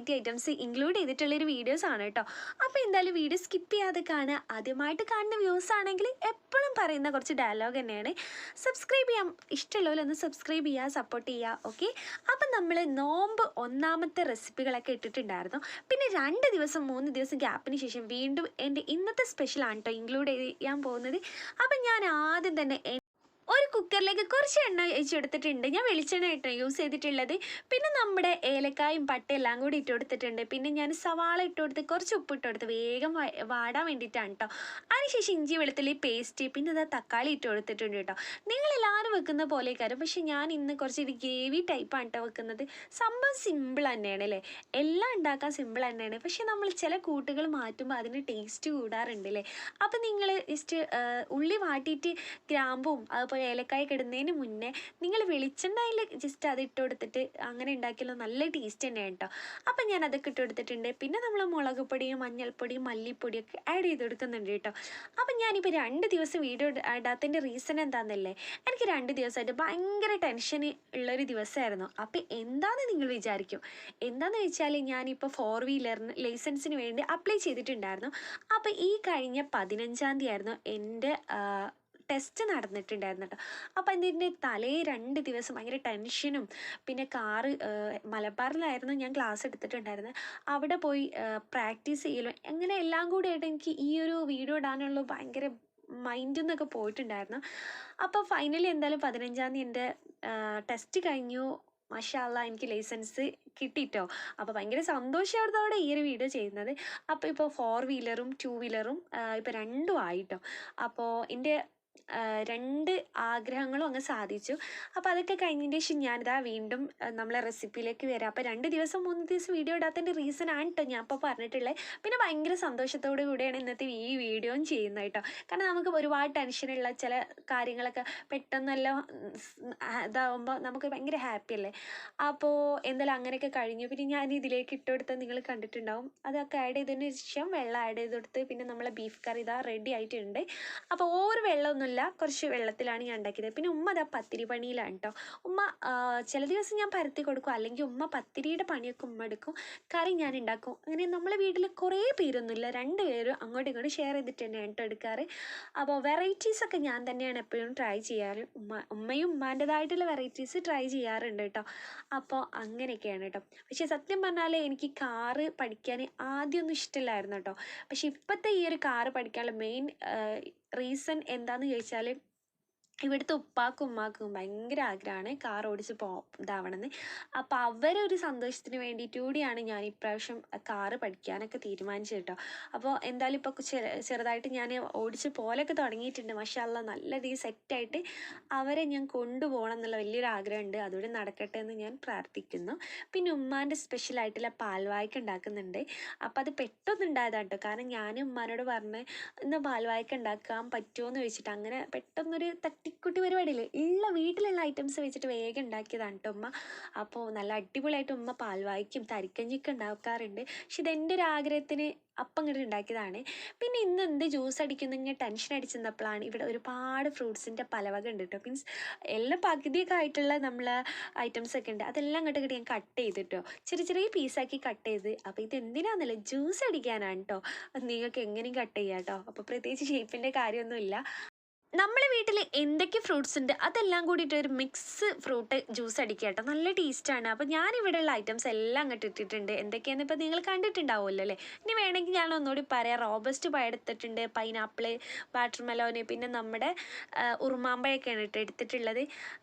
Variety items include ചെയ്തിട്ടുള്ളൊരു videos ആണ് കേട്ടോ. അപ്പോൾ എന്തായാലും വീഡിയോ സ്കിപ്പ് ചെയ്യാതെ കാണുക. ആദ്യമായിട്ട് കാണുന്ന വ്യൂസ് ആണെങ്കിൽ എപ്പോഴും പറയുന്ന കുറച്ച് ഡയലോഗ് തന്നെയാണ്. സബ്സ്ക്രൈബ് ചെയ്യാം, ഇഷ്ടമുള്ളവരൊന്ന് സബ്സ്ക്രൈബ് ചെയ്യുക, സപ്പോർട്ട് ചെയ്യുക. ഓക്കെ, അപ്പം നമ്മൾ നോമ്പ് ഒന്നാമത്തെ റെസിപ്പികളൊക്കെ ഇട്ടിട്ടുണ്ടായിരുന്നു. പിന്നെ 2 ദിവസം 3 ദിവസം ഗ്യാപ്പിന് ശേഷം വീണ്ടും എൻ്റെ ഇന്നത്തെ സ്പെഷ്യലാണ് കേട്ടോ ഇൻക്ലൂഡ് ചെയ്യാൻ പോകുന്നത്. അപ്പം ഞാൻ ആദ്യം തന്നെ ഒരു കുക്കറിലേക്ക് കുറച്ച് എണ്ണ ഒഴിച്ചെടുത്തിട്ടുണ്ട്. ഞാൻ വെളിച്ചെണ്ണ ആയിട്ടോ യൂസ് ചെയ്തിട്ടുള്ളത്. പിന്നെ നമ്മുടെ ഏലക്കായും പട്ടയും എല്ലാം കൂടി ഇട്ട് കൊടുത്തിട്ടുണ്ട്. പിന്നെ ഞാൻ സവാള ഇട്ട് കൊടുത്ത് കുറച്ച് ഉപ്പ് ഇട്ട് കൊടുത്ത് വേഗം വാടാൻ വേണ്ടിയിട്ടാണ് കേട്ടോ. അതിനുശേഷം ഇഞ്ചി വെളുത്തുള്ളി പേസ്റ്റ്, പിന്നെ ഇതാ തക്കാളി ഇട്ട് കൊടുത്തിട്ടുണ്ട് കേട്ടോ. നിങ്ങളെല്ലാവരും വെക്കുന്ന പോലെയൊക്കെ, പക്ഷെ ഞാൻ ഇന്ന് കുറച്ച് ഒരു ഗ്രേവി ടൈപ്പാണ് കേട്ടോ വെക്കുന്നത്. സംഭവം സിമ്പിൾ തന്നെയാണ് അല്ലേ, എല്ലാം ഉണ്ടാക്കാൻ സിമ്പിൾ തന്നെയാണ്. പക്ഷെ നമ്മൾ ചില കൂട്ടുകൾ മാറ്റുമ്പോൾ അതിന് ടേസ്റ്റ് കൂടാറുണ്ട് അല്ലേ. അപ്പം നിങ്ങൾ ജസ്റ്റ് ഉള്ളി വാട്ടിയിട്ട് ഗ്രാമ്പും അതുപോലെ ഏലക്കായൊക്കെ ഇടുന്നതിന് മുന്നേ നിങ്ങൾ വെളിച്ചെണ്ണയിൽ ജസ്റ്റ് അത് ഇട്ട് കൊടുത്തിട്ട് അങ്ങനെ ഉണ്ടാക്കിയാലോ നല്ല ടേസ്റ്റ് തന്നെയാണ് കേട്ടോ. അപ്പം ഞാൻ അതൊക്കെ ഇട്ട് കൊടുത്തിട്ടുണ്ട്. പിന്നെ നമ്മൾ മുളക് പൊടിയും മഞ്ഞൾപ്പൊടിയും മല്ലിപ്പൊടിയൊക്കെ ആഡ് ചെയ്ത് കൊടുക്കുന്നുണ്ട് കേട്ടോ. അപ്പം ഞാനിപ്പോൾ 2 ദിവസം വീഡിയോ ഇടാത്തതിൻ്റെ റീസൺ എന്താണെന്നല്ലേ, എനിക്ക് 2 ദിവസമായിട്ട് ഭയങ്കര ടെൻഷൻ ഉള്ളൊരു ദിവസമായിരുന്നു. അപ്പം എന്താണെന്ന് നിങ്ങൾ വിചാരിക്കും. എന്താണെന്ന് വെച്ചാൽ ഞാനിപ്പോൾ 4 വീലറിന് ലൈസൻസിന് വേണ്ടി അപ്ലൈ ചെയ്തിട്ടുണ്ടായിരുന്നു. അപ്പോൾ ഈ കഴിഞ്ഞ 15-ാം തീയതി ആയിരുന്നു എൻ്റെ ടെസ്റ്റ് നടന്നിട്ടുണ്ടായിരുന്നു കേട്ടോ. അപ്പോൾ അതിൻ്റെ 2 ദിവസം ഭയങ്കര ടെൻഷനും, പിന്നെ മലബാറിലായിരുന്നു ഞാൻ ക്ലാസ് എടുത്തിട്ടുണ്ടായിരുന്നത്. അവിടെ പോയി പ്രാക്ടീസ് ചെയ്യലും അങ്ങനെ എല്ലാം കൂടി ആയിട്ട് എനിക്ക് ഈ ഒരു വീഡിയോ ഇടാനുള്ള ഭയങ്കര മൈൻഡിൽ നിന്നൊക്കെ പോയിട്ടുണ്ടായിരുന്നു. അപ്പോൾ ഫൈനലി എന്തായാലും 15-ാം തീയതി എൻ്റെ ടെസ്റ്റ് കഴിഞ്ഞു. മാഷാ അല്ലാ, എനിക്ക് ലൈസൻസ് കിട്ടിയിട്ടോ. അപ്പോൾ ഭയങ്കര സന്തോഷത്തോടെ ഈ ഒരു വീഡിയോ ചെയ്യുന്നത്. അപ്പോൾ ഇപ്പോൾ 4 വീലറും 2 വീലറും ഇപ്പോൾ രണ്ടും ആയിട്ടോ. അപ്പോൾ എൻ്റെ 2 ആഗ്രഹങ്ങളും അങ്ങ് സാധിച്ചു. അപ്പോൾ അതൊക്കെ കഴിഞ്ഞതിന് ശേഷം ഞാനിതാ വീണ്ടും നമ്മളെ റെസിപ്പിയിലേക്ക് വരാം. അപ്പോൾ 2 ദിവസം 3 ദിവസം വീഡിയോ ഇടാത്തതിൻ്റെ റീസൺ ആണ് കേട്ടോ ഞാൻ ഇപ്പോൾ പറഞ്ഞിട്ടുള്ളത്. പിന്നെ ഭയങ്കര സന്തോഷത്തോടു കൂടിയാണ് ഇന്നത്തെ ഈ വീഡിയോയും ചെയ്യുന്നത് കേട്ടോ. കാരണം നമുക്ക് ഒരുപാട് ടെൻഷനുള്ള ചില കാര്യങ്ങളൊക്കെ പെട്ടെന്നെല്ലാം ഇതാവുമ്പോൾ നമുക്ക് ഭയങ്കര ഹാപ്പി അല്ലേ. അപ്പോൾ എന്തായാലും അങ്ങനെയൊക്കെ കഴിഞ്ഞു. പിന്നെ ഞാൻ ഇതിലേക്ക് ഇട്ട് കൊടുത്തത് നിങ്ങൾ കണ്ടിട്ടുണ്ടാവും. അതൊക്കെ ആഡ് ചെയ്തതിന് ശേഷം വെള്ളം ആഡ് ചെയ്ത് കൊടുത്ത് പിന്നെ നമ്മളെ ബീഫ് കറി ഇതാ റെഡി ആയിട്ടുണ്ട്. അപ്പോൾ വെള്ളമൊന്നുമില്ല, കുറച്ച് വെള്ളത്തിലാണ് ഞാൻ ഉണ്ടാക്കിയത്. പിന്നെ ഉമ്മ അതാ പത്തിരി പണിയിലാണ് കേട്ടോ. ഉമ്മ ചില ദിവസം ഞാൻ പരത്തി കൊടുക്കും, അല്ലെങ്കിൽ ഉമ്മ പത്തിരിയുടെ പണിയൊക്കെ ഉമ്മ എടുക്കും, കറി ഞാൻ ഉണ്ടാക്കും. അങ്ങനെ നമ്മളെ വീട്ടിൽ കുറേ പേരൊന്നുമില്ല, 2 പേരും അങ്ങോട്ടും ഇങ്ങോട്ടും ഷെയർ ചെയ്തിട്ട് തന്നെയാണ് കേട്ടോ എടുക്കാറ്. അപ്പോൾ വെറൈറ്റീസൊക്കെ ഞാൻ തന്നെയാണ് എപ്പോഴും ട്രൈ ചെയ്യാറ്. ഉമ്മയും ഉമ്മാൻ്റെതായിട്ടുള്ള വെറൈറ്റീസ് ട്രൈ ചെയ്യാറുണ്ട് കേട്ടോ. അപ്പോൾ അങ്ങനെയൊക്കെയാണ് കേട്ടോ. പക്ഷേ സത്യം പറഞ്ഞാൽ എനിക്ക് കാറ് പഠിക്കാൻ ആദ്യമൊന്നും ഇഷ്ടമില്ലായിരുന്നു കേട്ടോ. പക്ഷേ ഇപ്പോഴത്തെ ഈ ഒരു കാറ് പഠിക്കാനുള്ള മെയിൻ റീസൺ എന്താണെന്ന് ചോദിച്ചാൽ, ഇവിടുത്തെ ഉപ്പാക്കും ഉമ്മാക്കും ഭയങ്കര ആഗ്രഹമാണ് കാർ ഓടിച്ച് ഇതാവണമെന്ന്. അപ്പോൾ അവരൊരു സന്തോഷത്തിന് വേണ്ടിയിട്ട് കൂടിയാണ് ഞാൻ ഇപ്രാവശ്യം കാറ് പഠിക്കാനൊക്കെ തീരുമാനിച്ചത് കേട്ടോ. അപ്പോൾ എന്തായാലും ഇപ്പോൾ ചെറുതായിട്ട് ഞാൻ ഓടിച്ച് പോലൊക്കെ തുടങ്ങിയിട്ടുണ്ട്. മാഷാ അല്ലാ, നല്ല രീതിയിൽ സെറ്റായിട്ട് അവരെ ഞാൻ കൊണ്ടുപോകണം എന്നുള്ള വലിയൊരു ആഗ്രഹമുണ്ട്. അതുകൂടി നടക്കട്ടെ എന്ന് ഞാൻ പ്രാർത്ഥിക്കുന്നു. പിന്നെ ഉമ്മാൻ്റെ സ്പെഷ്യലായിട്ടുള്ള പാൽവായ്ക്ക ഉണ്ടാക്കുന്നുണ്ട്. അപ്പോൾ അത് പെട്ടെന്നുണ്ടായതാണ് കേട്ടോ. കാരണം ഞാൻ ഉമ്മാനോട് പറഞ്ഞ് ഇന്ന് പാൽവായ്ക്ക ഉണ്ടാക്കാൻ പറ്റുമോ എന്ന് ചോദിച്ചിട്ട് അങ്ങനെ പെട്ടെന്നൊരു തട്ടിക്കുട്ടി പരിപാടിയില്ലേ, വീട്ടിലുള്ള ഐറ്റംസ് വെച്ചിട്ട് വേഗം ഉണ്ടാക്കിയതാണ് കേട്ടോ ഉമ്മ. അപ്പോൾ നല്ല അടിപൊളിയായിട്ട് ഉമ്മ പാൽവായ്ക്കും തരിക്കഞ്ഞിയൊക്കെ ഉണ്ടാക്കാറുണ്ട്. പക്ഷെ ഇതെൻ്റെ ഒരു ആഗ്രഹത്തിന് അപ്പം ഇങ്ങോട്ട് ഉണ്ടാക്കിയതാണ്. പിന്നെ ഇന്ന് എന്ത് ജ്യൂസ് അടിക്കുന്നു ഇങ്ങനെ ടെൻഷൻ അടിച്ചിരുന്നപ്പോഴാണ് ഇവിടെ ഒരുപാട് ഫ്രൂട്ട്സിൻ്റെ പലവക ഉണ്ട് കേട്ടോ. മീൻസ് എല്ലാം പകുതിയൊക്കെ ആയിട്ടുള്ള നമ്മൾ ഐറ്റംസൊക്കെ ഉണ്ട്. അതെല്ലാം ഇങ്ങോട്ട് ഞാൻ കട്ട് ചെയ്തിട്ടോ, ചെറിയ ചെറിയ പീസാക്കി കട്ട് ചെയ്ത്. അപ്പോൾ ഇത് എന്തിനാണെന്നല്ല, ജ്യൂസ് അടിക്കാനാണ് കേട്ടോ. നിങ്ങൾക്ക് എങ്ങനെയും കട്ട് ചെയ്യാം കേട്ടോ. അപ്പോൾ പ്രത്യേകിച്ച് ഷേപ്പിൻ്റെ കാര്യമൊന്നുമില്ല. നമ്മളെ വീട്ടിൽ എന്തൊക്കെ ഫ്രൂട്ട്സ് ഉണ്ട് അതെല്ലാം കൂടിയിട്ട് ഒരു മിക്സ് ഫ്രൂട്ട് ജ്യൂസ് അടിക്കുക കേട്ടോ. നല്ല ടേസ്റ്റാണ്. അപ്പോൾ ഞാനിവിടെയുള്ള ഐറ്റംസ് എല്ലാം അങ്ങോട്ട് ഇട്ടിട്ടുണ്ട്. എന്തൊക്കെയാണെന്ന് ഇപ്പോൾ നിങ്ങൾ കണ്ടിട്ടുണ്ടാവുമല്ലോ അല്ലേ. ഇനി വേണമെങ്കിൽ ഞാൻ ഒന്നുകൂടി പറയാം. റോബസ്റ്റ് പഴം എടുത്തിട്ടുണ്ട്, പൈനാപ്പിൾ, വാട്ടർമെലോന്, പിന്നെ നമ്മുടെ ഉറുമാമ്പഴമൊക്കെയാണ് എടുത്തിട്ടുള്ളത്.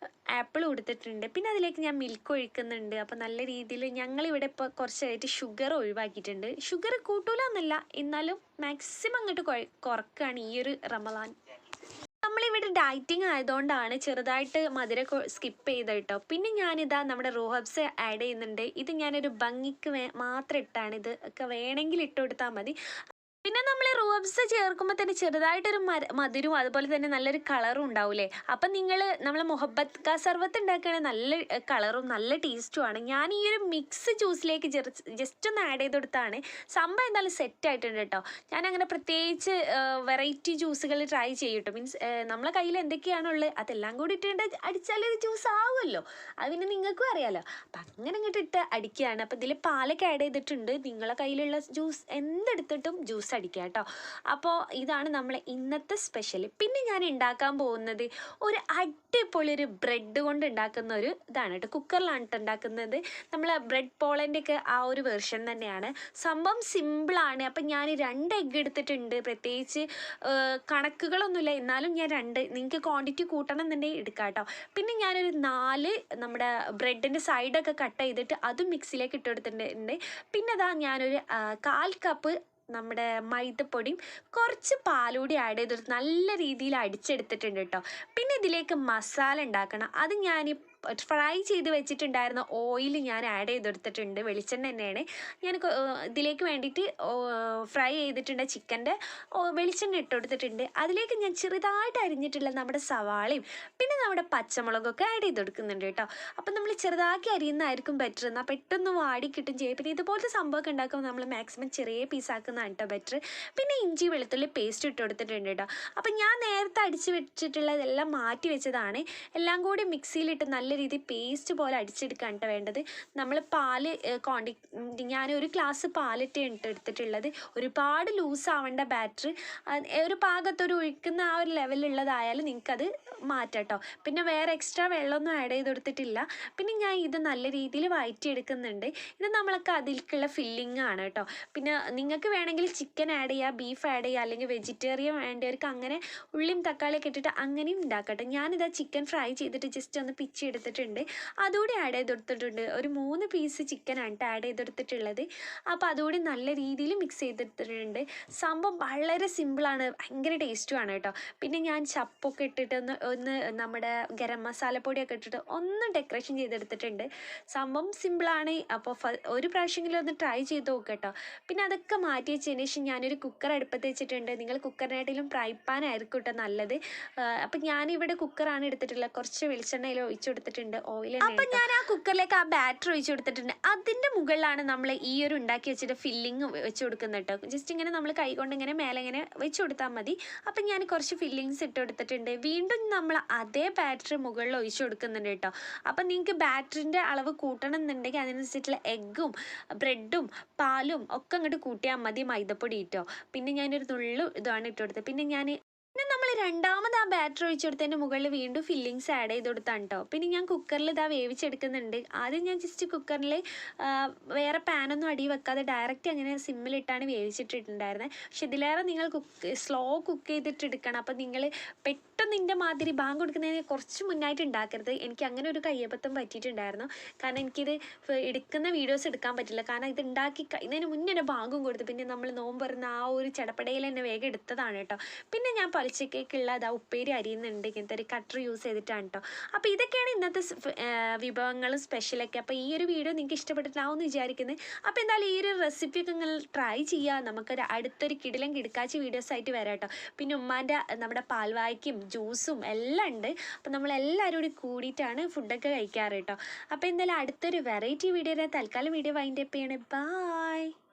ആപ്പിൾ കൊടുത്തിട്ടുണ്ട്. പിന്നെ അതിലേക്ക് ഞാൻ മിൽക്ക് ഒഴിക്കുന്നുണ്ട്. അപ്പോൾ നല്ല രീതിയിൽ ഞങ്ങളിവിടെ ഇപ്പോൾ കുറച്ചായിട്ട് ഷുഗർ ഒഴിവാക്കിയിട്ടുണ്ട്. ഷുഗർ കൂട്ടൂല എന്നല്ല, എന്നാലും മാക്സിമം അങ്ങോട്ട് കുറക്കുകയാണ് ഈ ഒരു റമദാൻ. നമ്മളിവിടെ ഡയറ്റിങ് ആയതുകൊണ്ടാണ് ചെറുതായിട്ട് മധുരം സ്കിപ്പ് ചെയ്ത് കേട്ടോ. പിന്നെ ഞാനിതാ നമ്മുടെ റോഹബ്സ് ആഡ് ചെയ്യുന്നുണ്ട്. ഇത് ഞാനൊരു ഭംഗിക്ക് മാത്രം ഇട്ടാണ്. ഇത് ഒക്കെ വേണമെങ്കിൽ ഇട്ട് കൊടുത്താൽ മതി. പിന്നെ നമ്മൾ റൂഅബ്സ ചേർക്കുമ്പോൾ തന്നെ ചെറുതായിട്ടൊരു മധുരവും അതുപോലെ തന്നെ നല്ലൊരു കളറും ഉണ്ടാവില്ലേ. അപ്പം നിങ്ങൾ നമ്മൾ മുഹബത്ത് കാ സർവത്ത് ഉണ്ടാക്കുകയാണെങ്കിൽ നല്ല കളറും നല്ല ടേസ്റ്റുമാണ്. ഞാൻ ഈ ഒരു മിക്സ് ജ്യൂസിലേക്ക് ജസ്റ്റ് ഒന്ന് ആഡ് ചെയ്ത് കൊടുത്താണ്. സംഭവം എന്തായാലും സെറ്റ് ആയിട്ടുണ്ട് കേട്ടോ. ഞാൻ അങ്ങനെ പ്രത്യേകിച്ച് വെറൈറ്റി ജ്യൂസുകൾ ട്രൈ ചെയ്യട്ടോ. മീൻസ് നമ്മളെ കയ്യിൽ എന്തൊക്കെയാണുള്ളത് അതെല്ലാം കൂടി ഇട്ടിട്ട് അടിച്ചാലൊരു ജ്യൂസ് ആവുമല്ലോ. അത് പിന്നെ നിങ്ങൾക്കും അറിയാമല്ലോ. അപ്പം അങ്ങനെ ഇങ്ങോട്ട് ഇട്ട് അടിക്കുകയാണ്. അപ്പം ഇതിൽ പാലൊക്കെ ആഡ് ചെയ്തിട്ടുണ്ട്. നിങ്ങളെ കയ്യിലുള്ള ജ്യൂസ് എന്തെടുത്തിട്ടും ജ്യൂസ് അടിക്കുക കേട്ടോ. അപ്പോൾ ഇതാണ് നമ്മളെ ഇന്നത്തെ സ്പെഷ്യൽ. പിന്നെ ഞാൻ ഉണ്ടാക്കാൻ പോകുന്നത് ഒരു അടിപൊളി ഒരു ബ്രെഡ് കൊണ്ട് ഉണ്ടാക്കുന്ന ഒരു ഇതാണ് കേട്ടോ. കുക്കറിലാണ് കേട്ടോ ഉണ്ടാക്കുന്നത്. നമ്മൾ ബ്രെഡ് പോളൻ്റെയൊക്കെ ആ ഒരു വെർഷൻ തന്നെയാണ്. സംഭവം സിമ്പിളാണ്. അപ്പം ഞാൻ 2 എഗ്ഗ് എടുത്തിട്ടുണ്ട്. പ്രത്യേകിച്ച് കണക്കുകളൊന്നുമില്ല, എന്നാലും ഞാൻ 2, നിങ്ങൾക്ക് ക്വാണ്ടിറ്റി കൂട്ടണം എന്നുണ്ടെങ്കിൽ എടുക്കാം കേട്ടോ. പിന്നെ ഞാനൊരു 4 നമ്മുടെ ബ്രെഡിൻ്റെ സൈഡൊക്കെ കട്ട് ചെയ്തിട്ട് അതും മിക്സിയിലേക്ക് ഇട്ട് കൊടുത്തിട്ടുണ്ട്. പിന്നെ അതാ ഞാനൊരു 1/4 കപ്പ് നമ്മുടെ മൈദപ്പൊടിയും കുറച്ച് പാലൂടി ആഡ് ചെയ്തിട്ട് നല്ല രീതിയിൽ അടിച്ചെടുത്തിട്ടുണ്ട് കേട്ടോ. പിന്നെ ഇതിലേക്ക് മസാല ഉണ്ടാക്കണം. അത് ഞാൻ ഫ്രൈ ചെയ്ത് വെച്ചിട്ടുണ്ടായിരുന്ന ഓയിൽ ഞാൻ ആഡ് ചെയ്തെടുത്തിട്ടുണ്ട്. വെളിച്ചെണ്ണ തന്നെയാണ്. ഞാൻ ഇതിലേക്ക് വേണ്ടിയിട്ട് ഫ്രൈ ചെയ്തിട്ടുണ്ട് ചിക്കൻ്റെ വെളിച്ചെണ്ണ ഇട്ട് കൊടുത്തിട്ടുണ്ട്. അതിലേക്ക് ഞാൻ ചെറുതായിട്ട് അരിഞ്ഞിട്ടുള്ള നമ്മുടെ സവാളയും പിന്നെ നമ്മുടെ പച്ചമുളകൊക്കെ ആഡ് ചെയ്ത് കൊടുക്കുന്നുണ്ട് കേട്ടോ. അപ്പം നമ്മൾ ചെറുതാക്കി അരിയുന്നതായിരിക്കും ബെറ്റർ. എന്നാൽ പെട്ടെന്ന് വാടി കിട്ടും ചെയ്യും. പിന്നെ ഇതുപോലത്തെ സംഭവമൊക്കെ ഉണ്ടാക്കുമ്പോൾ നമ്മൾ മാക്സിമം ചെറിയ പീസാക്കുന്നതാണ് കേട്ടോ ബെറ്റർ. പിന്നെ ഇഞ്ചി വെളുത്തുള്ളി പേസ്റ്റ് ഇട്ട് കൊടുത്തിട്ടുണ്ട് കേട്ടോ. അപ്പം ഞാൻ നേരത്തെ അടിച്ച് വെച്ചിട്ടുള്ളതെല്ലാം മാറ്റി വെച്ചതാണ്. എല്ലാം കൂടി മിക്സിയിലിട്ട് നല്ല രീതിയിൽ പേസ്റ്റ് പോലെ അടിച്ചെടുക്കാൻ കേട്ടോ വേണ്ടത്. നമ്മൾ പാല് ഞാൻ 1 ഗ്ലാസ് പാലിട്ട് എടുത്തിട്ടുള്ളത്. ഒരുപാട് ലൂസ് ആവേണ്ട ബാറ്റർ, ഒരു പാകത്തൊരു ഒഴിക്കുന്ന ആ ഒരു ലെവലുള്ളതായാലും നിങ്ങൾക്കത് മാറ്റാം കേട്ടോ. പിന്നെ വേറെ എക്സ്ട്രാ വെള്ളമൊന്നും ആഡ് ചെയ്ത് കൊടുത്തിട്ടില്ല. പിന്നെ ഞാൻ ഇത് നല്ല രീതിയിൽ വഴറ്റിയെടുക്കുന്നുണ്ട്. ഇത് നമ്മളൊക്കെ അതിലേക്കുള്ള ഫില്ലിംഗ് ആണ് കേട്ടോ. പിന്നെ നിങ്ങൾക്ക് വേണമെങ്കിൽ ചിക്കൻ ആഡ് ചെയ്യുക, ബീഫ് ആഡ് ചെയ്യുക, അല്ലെങ്കിൽ വെജിറ്റേറിയൻ വേണ്ടവർക്ക് അങ്ങനെ ഉള്ളിയും തക്കാളിയൊക്കെ ഇട്ടിട്ട് അങ്ങനെയും ഉണ്ടാക്കട്ടെ. ഞാനിതാ ചിക്കൻ ഫ്രൈ ചെയ്തിട്ട് ജസ്റ്റ് ഒന്ന് പിച്ചി എടുത്തിട്ടുണ്ട്. അതുകൂടി ആഡ് ചെയ്ത് കൊടുത്തിട്ടുണ്ട്. ഒരു 3 പീസ് ചിക്കനാണ് കേട്ടോ ആഡ് ചെയ്തെടുത്തിട്ടുള്ളത്. അപ്പോൾ അതുകൂടി നല്ല രീതിയിൽ മിക്സ് ചെയ്തെടുത്തിട്ടുണ്ട്. സംഭവം വളരെ സിമ്പിളാണ്, ഭയങ്കര ടേസ്റ്റുമാണ് കേട്ടോ. പിന്നെ ഞാൻ ചപ്പൊക്കെ ഇട്ടിട്ട് ഒന്ന് നമ്മുടെ ഗരം മസാലപ്പൊടിയൊക്കെ ഇട്ടിട്ട് ഒന്ന് ഡെക്കറേഷൻ ചെയ്തെടുത്തിട്ടുണ്ട്. സംഭവം സിമ്പിളാണ്. അപ്പോൾ ഒരു പ്രാവശ്യമെങ്കിലും ഒന്ന് ട്രൈ ചെയ്ത് നോക്കുക കേട്ടോ. പിന്നെ അതൊക്കെ മാറ്റി വെച്ചതിന് ശേഷം ഞാനൊരു കുക്കർ അടുപ്പത്ത് വെച്ചിട്ടുണ്ട്. നിങ്ങൾ കുക്കറിനായിട്ടിലും ഫ്രൈ പാൻ ആയിരിക്കും കേട്ടോ നല്ലത്. അപ്പം ഞാനിവിടെ കുക്കറാണ് എടുത്തിട്ടുള്ളത്. കുറച്ച് വെളിച്ചെണ്ണയിൽ ഒഴിച്ചു കൊടുത്തിട്ടുണ്ട്, ഓയിൽ. അപ്പം ഞാൻ ആ കുക്കറിലേക്ക് ആ ബാറ്റർ ഒഴിച്ചു കൊടുത്തിട്ടുണ്ട്. അതിൻ്റെ മുകളിലാണ് നമ്മൾ ഈ ഒരു ഉണ്ടാക്കി വെച്ചിട്ട് ഫില്ലിങ് വെച്ച് കൊടുക്കുന്നത് കേട്ടോ. ജസ്റ്റ് ഇങ്ങനെ നമ്മൾ കൈകൊണ്ട് ഇങ്ങനെ മേലെ ഇങ്ങനെ വെച്ച് കൊടുത്താൽ മതി. അപ്പം ഞാൻ കുറച്ച് ഫില്ലിങ്സ് ഇട്ട് കൊടുത്തിട്ടുണ്ട്. വീണ്ടും നമ്മൾ അതേ ബാറ്റർ മുകളിൽ ഒഴിച്ചു കൊടുക്കുന്നുണ്ട് കേട്ടോ. അപ്പം നിങ്ങൾക്ക് ബാറ്ററിൻ്റെ അളവ് കൂട്ടണം എന്നുണ്ടെങ്കിൽ അതിനനുസരിച്ചുള്ള എഗ്ഗും ബ്രെഡും പാലും ഒക്കെ അങ്ങോട്ട് കൂട്ടിയാൽ മതി, മൈദപ്പൊടി ഇട്ടോ. പിന്നെ ഞാനൊരു നുള്ളു ഇതാണ് ഇട്ട് കൊടുത്തത്. പിന്നെ നമ്മൾ രണ്ടാമത് ആ ബാറ്റർ ഒഴിച്ചു കൊടുത്തതിൻ്റെ മുകളിൽ വീണ്ടും ഫില്ലിങ്സ് ആഡ് ചെയ്ത് കൊടുത്താണ് കേട്ടോ. പിന്നെ ഞാൻ കുക്കറിൽ ഇതാ വേവിച്ചെടുക്കുന്നുണ്ട്. ആദ്യം ഞാൻ ജസ്റ്റ് കുക്കറിൽ വേറെ പാനൊന്നും അടി വെക്കാതെ ഡയറക്റ്റ് അങ്ങനെ സിമ്മിലിട്ടാണ് വേവിച്ചിട്ടുണ്ടായിരുന്നത്. പക്ഷെ ഇതിലേറെ നിങ്ങൾ സ്ലോ കുക്ക് ചെയ്തിട്ടെടുക്കണം. അപ്പം നിങ്ങൾ പെട്ടെന്ന് ഇതിൻ്റെ മാതിരി ബാങ്ക് കൊടുക്കുന്നതിന് കുറച്ച് മുന്നായിട്ട് ഉണ്ടാക്കരുത്. എനിക്ക് അങ്ങനെ ഒരു കയ്യബദ്ധം പറ്റിയിട്ടുണ്ടായിരുന്നു. കാരണം എനിക്കിത് എടുക്കുന്ന വീഡിയോസ് എടുക്കാൻ പറ്റില്ല. കാരണം ഇത് ഉണ്ടാക്കി ഇതിന് മുന്നേ തന്നെ ബാങ്കും കൊടുത്തു. പിന്നെ നമ്മൾ നോമ്പ് വരുന്ന ആ ഒരു ചടപ്പടയിൽ തന്നെ വേഗം എടുത്തതാണ് കേട്ടോ. പിന്നെ ഞാൻ പൊലിച്ചക്കേക്കുള്ള അതാ ഉപ്പേരി അരിയുന്നുണ്ട്. ഇങ്ങനത്തെ ഒരു കട്ടർ യൂസ് ചെയ്തിട്ടാണ് കേട്ടോ. അപ്പോൾ ഇതൊക്കെയാണ് ഇന്നത്തെ വിഭവങ്ങളും സ്പെഷ്യലൊക്കെ. അപ്പോൾ ഈ ഒരു വീഡിയോ നിങ്ങൾക്ക് ഇഷ്ടപ്പെട്ടിട്ടാവുമെന്ന് വിചാരിക്കുന്നത്. അപ്പോൾ എന്തായാലും ഈ ഒരു റെസിപ്പിയൊക്കെ നിങ്ങൾ ട്രൈ ചെയ്യുക. നമുക്കൊരു അടുത്തൊരു കിടിലം കിടക്കാച്ചി വീഡിയോസ് ആയിട്ട് വരാം കേട്ടോ. പിന്നെ ഉമ്മാൻ്റെ നമ്മുടെ പാൽവായ്ക്കും ജ്യൂസും എല്ലാം ഉണ്ട്. അപ്പോൾ നമ്മളെല്ലാവരും കൂടിയിട്ടാണ് ഫുഡൊക്കെ കഴിക്കാറ് കേട്ടോ. അപ്പോൾ എന്തായാലും അടുത്തൊരു വെറൈറ്റി വീഡിയോ തൽക്കാലം വീഡിയോ വൈൻഡപ്പ് ചെയ്യണേ. ബായ്.